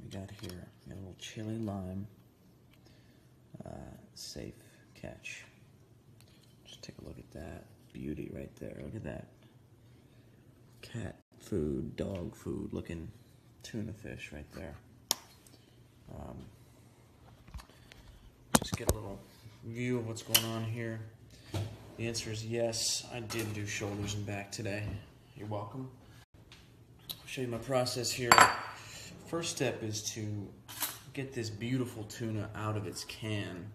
we got here? We got a little chili lime, safe catch. Just take a look at that beauty right there. Look at that cat food, dog food looking tuna fish right there. Just get a little view of what's going on here. The answer is yes, I did do shoulders and back today. You're welcome. I'll show you my process here. First step is to get this beautiful tuna out of its can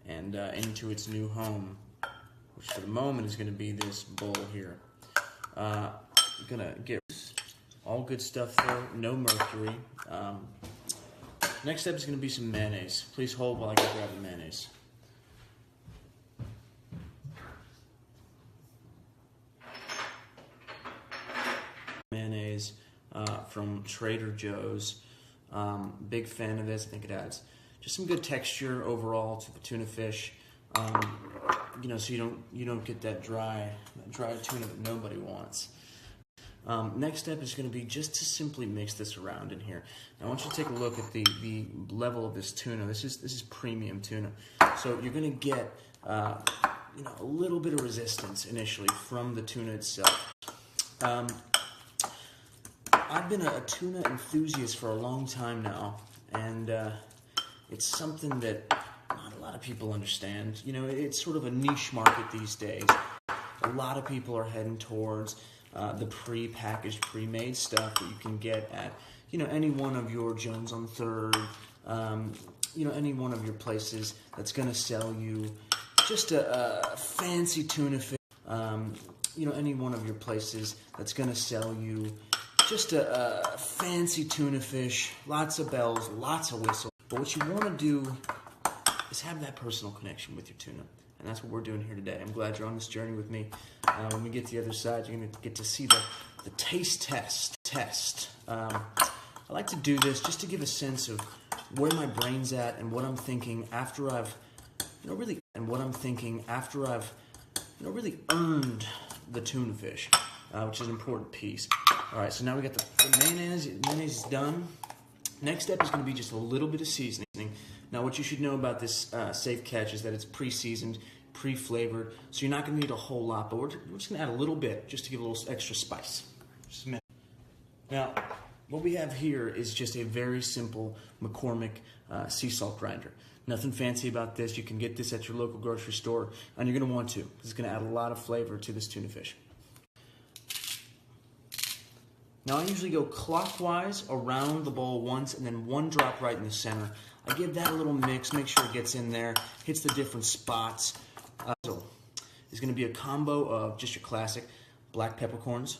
and into its new home, which for the moment is going to be this bowl here. I'm going to get all good stuff there, no mercury. Next step is going to be some mayonnaise. Please hold while I go grab the mayonnaise. Mayonnaise from Trader Joe's. Big fan of this. I think it adds just some good texture overall to the tuna fish. You know, so you don't get that dry tuna that nobody wants. Next step is going to be just to simply mix this around in here. Now, I want you to take a look at the level of this tuna. This is premium tuna, so you're going to get you know, a little bit of resistance initially from the tuna itself. I've been a tuna enthusiast for a long time now, and it's something that not a lot of people understand. You know, it's sort of a niche market these days. A lot of people are heading towards the pre-packaged, pre-made stuff that you can get at, you know, any one of your Jones on Third, you know, any one of your places that's going to sell you just a fancy tuna fish. You know, any one of your places that's going to sell you just a fancy tuna fish, lots of bells, lots of whistles. But what you want to do is have that personal connection with your tuna. And that's what we're doing here today. I'm glad you're on this journey with me. When we get to the other side, you're going to get to see the taste test. I like to do this just to give a sense of where my brain's at and what I'm thinking after I've, you know, really really earned the tuna fish, which is an important piece. All right, so now we got the mayonnaise. Mayonnaise is done. Next step is going to be just a little bit of seasoning. Now, what you should know about this safe catch is that it's pre-seasoned, pre-flavored, so you're not going to need a whole lot, but we're just going to add a little bit just to give a little extra spice. Just a minute. Now, what we have here is just a very simple McCormick sea salt grinder. Nothing fancy about this. You can get this at your local grocery store, and you're going to want to. It's going to add a lot of flavor to this tuna fish. Now, I usually go clockwise around the bowl once and then one drop right in the center. I give that a little mix, make sure it gets in there, hits the different spots. So it's going to be a combo of just your classic black peppercorns,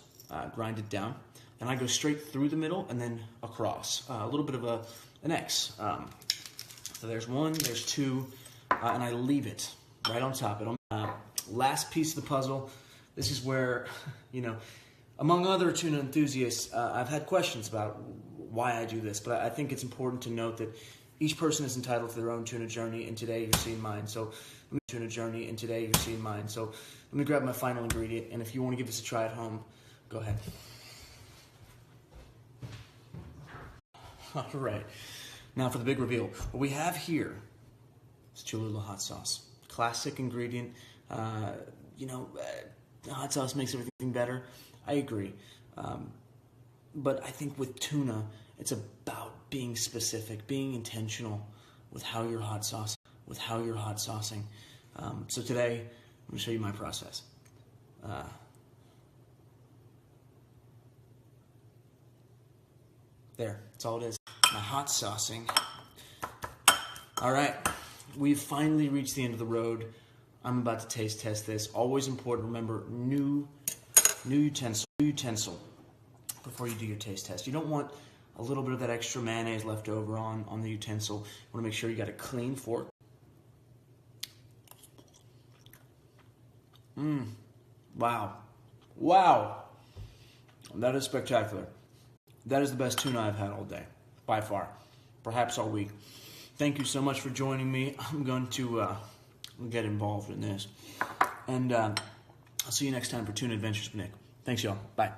grinded down. And I go straight through the middle and then across. A little bit of an X. So there's one, there's two, and I leave it right on top. Last piece of the puzzle. This is where, you know, among other tuna enthusiasts, I've had questions about why I do this, but I think it's important to note that each person is entitled to their own tuna journey, and today you're seeing mine. So, let me grab my final ingredient, and if you want to give this a try at home, go ahead. All right. Now for the big reveal. What we have here is Cholula hot sauce. Classic ingredient. You know, hot sauce makes everything better. I agree. But I think with tuna, it's about being specific, being intentional with how you're hot saucing. So today, I'm going to show you my process. There, that's all it is. My hot saucing. All right, we've finally reached the end of the road. I'm about to taste test this. Always important, remember, new utensil before you do your taste test. You don't want a little bit of that extra mayonnaise left over on the utensil. You want to make sure you got a clean fork. Wow. That is spectacular. That is the best tuna I've had all day, by far, perhaps all week. Thank you so much for joining me. I'm going to get involved in this. And I'll see you next time for Tuna Adventures with Nick. Thanks, y'all. Bye.